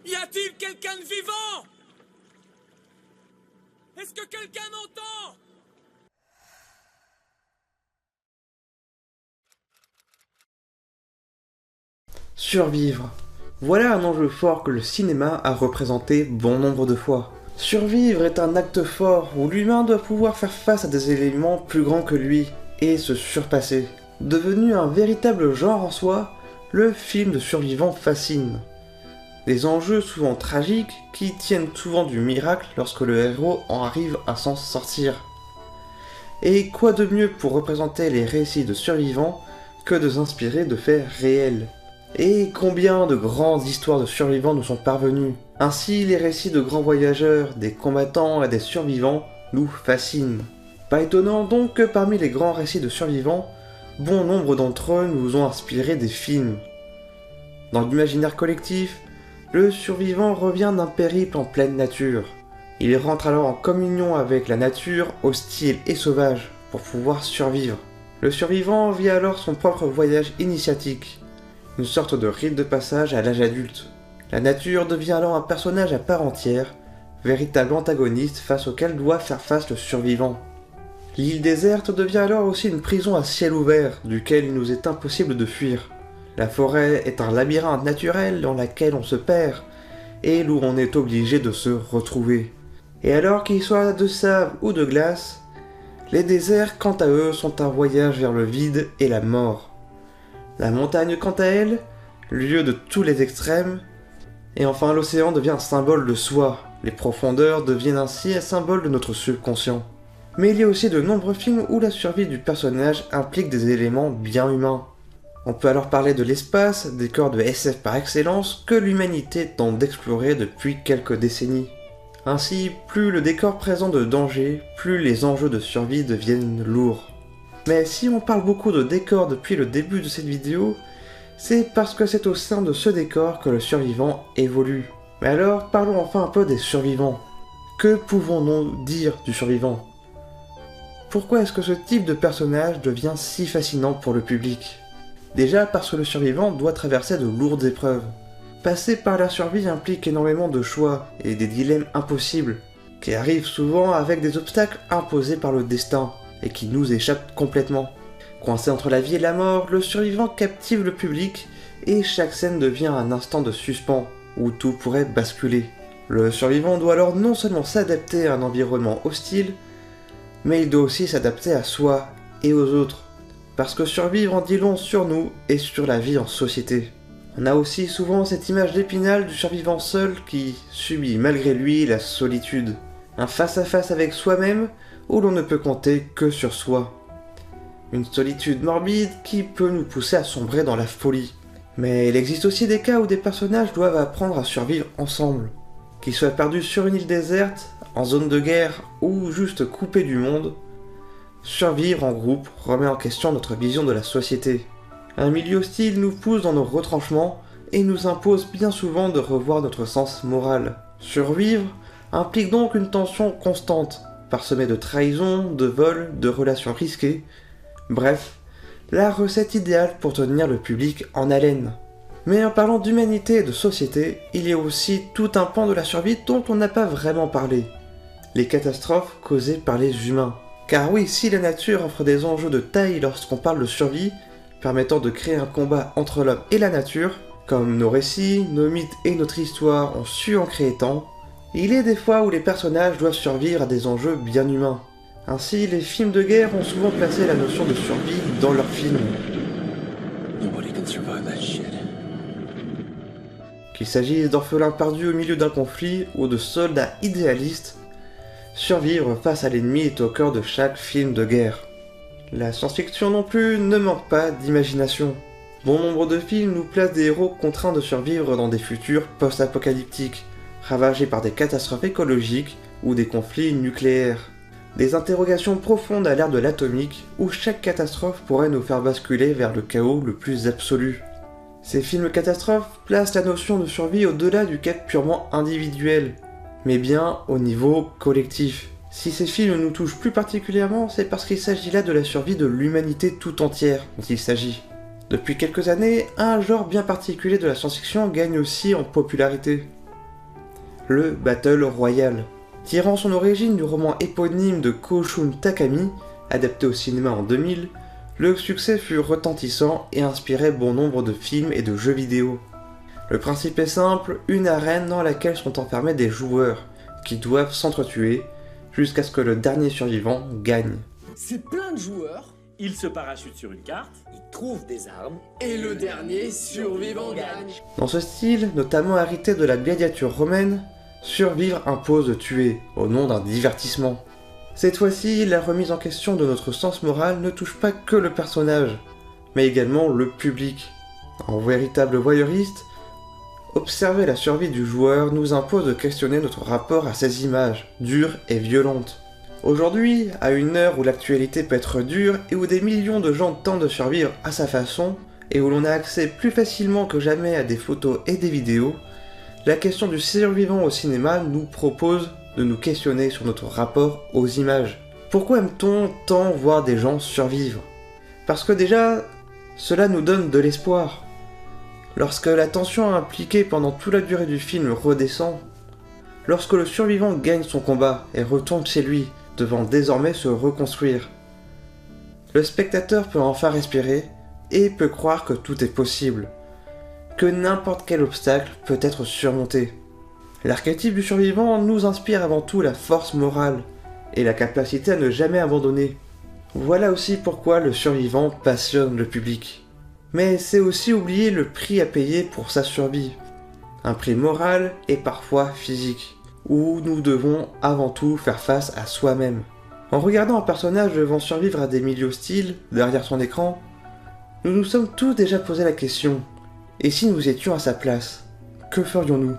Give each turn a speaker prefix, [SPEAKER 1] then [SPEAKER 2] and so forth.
[SPEAKER 1] Y a-t-il quelqu'un de vivant? Est-ce que quelqu'un m'entend?
[SPEAKER 2] Survivre. Voilà un enjeu fort que le cinéma a représenté bon nombre de fois. Survivre est un acte fort où l'humain doit pouvoir faire face à des éléments plus grands que lui et se surpasser. Devenu un véritable genre en soi, le film de survivants fascine. Des enjeux souvent tragiques qui tiennent souvent du miracle lorsque le héros en arrive à s'en sortir. Et quoi de mieux pour représenter les récits de survivants que de s'inspirer de faits réels. Et combien de grandes histoires de survivants nous sont parvenues. Ainsi, les récits de grands voyageurs, des combattants et des survivants nous fascinent. Pas étonnant donc que parmi les grands récits de survivants, bon nombre d'entre eux nous ont inspiré des films. Dans l'imaginaire collectif, le survivant revient d'un périple en pleine nature. Il rentre alors en communion avec la nature, hostile et sauvage, pour pouvoir survivre. Le survivant vit alors son propre voyage initiatique, une sorte de rite de passage à l'âge adulte. La nature devient alors un personnage à part entière, véritable antagoniste face auquel doit faire face le survivant. L'île déserte devient alors aussi une prison à ciel ouvert, duquel il nous est impossible de fuir. La forêt est un labyrinthe naturel dans lequel on se perd, et où on est obligé de se retrouver. Et alors qu'il soit de sable ou de glace, les déserts quant à eux sont un voyage vers le vide et la mort. La montagne quant à elle, lieu de tous les extrêmes, et enfin l'océan devient un symbole de soi. Les profondeurs deviennent ainsi un symbole de notre subconscient. Mais il y a aussi de nombreux films où la survie du personnage implique des éléments bien humains. On peut alors parler de l'espace, décor de SF par excellence, que l'humanité tente d'explorer depuis quelques décennies. Ainsi, plus le décor présente de danger, plus les enjeux de survie deviennent lourds. Mais si on parle beaucoup de décor depuis le début de cette vidéo, c'est parce que c'est au sein de ce décor que le survivant évolue. Mais alors, parlons enfin un peu des survivants. Que pouvons-nous dire du survivant? Pourquoi est-ce que ce type de personnage devient si fascinant pour le public? Déjà parce que le survivant doit traverser de lourdes épreuves. Passer par la survie implique énormément de choix et des dilemmes impossibles, qui arrivent souvent avec des obstacles imposés par le destin, et qui nous échappent complètement. Coincé entre la vie et la mort, le survivant captive le public, et chaque scène devient un instant de suspens, où tout pourrait basculer. Le survivant doit alors non seulement s'adapter à un environnement hostile, mais il doit aussi s'adapter à soi et aux autres, parce que survivre en dit long sur nous et sur la vie en société. On a aussi souvent cette image d'Épinal du survivant seul qui subit malgré lui la solitude, un face-à-face avec soi-même où l'on ne peut compter que sur soi. Une solitude morbide qui peut nous pousser à sombrer dans la folie. Mais il existe aussi des cas où des personnages doivent apprendre à survivre ensemble. Qu'ils soient perdus sur une île déserte, en zone de guerre ou juste coupés du monde, survivre en groupe remet en question notre vision de la société. Un milieu hostile nous pousse dans nos retranchements et nous impose bien souvent de revoir notre sens moral. Survivre implique donc une tension constante, parsemée de trahisons, de vols, de relations risquées. Bref, la recette idéale pour tenir le public en haleine. Mais en parlant d'humanité et de société, il y a aussi tout un pan de la survie dont on n'a pas vraiment parlé. Les catastrophes causées par les humains. Car oui, si la nature offre des enjeux de taille lorsqu'on parle de survie, permettant de créer un combat entre l'homme et la nature, comme nos récits, nos mythes et notre histoire ont su en créer tant, il est des fois où les personnages doivent survivre à des enjeux bien humains. Ainsi, les films de guerre ont souvent placé la notion de survie dans leurs films. Qu'il s'agisse d'orphelins perdus au milieu d'un conflit ou de soldats idéalistes, survivre face à l'ennemi est au cœur de chaque film de guerre. La science-fiction non plus ne manque pas d'imagination. Bon nombre de films nous placent des héros contraints de survivre dans des futurs post-apocalyptiques, ravagés par des catastrophes écologiques ou des conflits nucléaires. Des interrogations profondes à l'ère de l'atomique, où chaque catastrophe pourrait nous faire basculer vers le chaos le plus absolu. Ces films catastrophes placent la notion de survie au-delà du cadre purement individuel, mais bien au niveau collectif. Si ces films nous touchent plus particulièrement, c'est parce qu'il s'agit là de la survie de l'humanité tout entière dont il s'agit. Depuis quelques années, un genre bien particulier de la science-fiction gagne aussi en popularité. le Battle Royale. Tirant son origine du roman éponyme de Koshun Takami, adapté au cinéma en 2000, le succès fut retentissant et inspirait bon nombre de films et de jeux vidéo. Le principe est simple, une arène dans laquelle sont enfermés des joueurs qui doivent s'entretuer jusqu'à ce que le dernier survivant gagne.
[SPEAKER 3] C'est plein de joueurs,
[SPEAKER 4] Il se parachute sur une carte.
[SPEAKER 3] ils trouvent des armes, et le dernier survivant gagne.
[SPEAKER 2] Dans ce style, notamment hérité de la gladiature romaine, survivre impose de tuer, au nom d'un divertissement. Cette fois-ci, la remise en question de notre sens moral ne touche pas que le personnage, mais également le public. En véritable voyeuriste, observer la survie du joueur nous impose de questionner notre rapport à ces images, dures et violentes. Aujourd'hui, à une heure où l'actualité peut être dure et où des millions de gens tentent de survivre à sa façon, et où l'on a accès plus facilement que jamais à des photos et des vidéos, la question du survivant au cinéma nous propose de nous questionner sur notre rapport aux images. Pourquoi aime-t-on tant voir des gens survivre? Parce que déjà, cela nous donne de l'espoir. Lorsque la tension impliquée pendant toute la durée du film redescend, lorsque le survivant gagne son combat et retourne chez lui, devant désormais se reconstruire, le spectateur peut enfin respirer et peut croire que tout est possible, que n'importe quel obstacle peut être surmonté. L'archétype du survivant nous inspire avant tout la force morale et la capacité à ne jamais abandonner. Voilà aussi pourquoi le survivant passionne le public. Mais c'est aussi oublier le prix à payer pour sa survie. Un prix moral et parfois physique, où nous devons avant tout faire face à soi-même. En regardant un personnage devant survivre à des milieux hostiles derrière son écran, nous nous sommes tous déjà posé la question, et si nous étions à sa place, que ferions-nous ?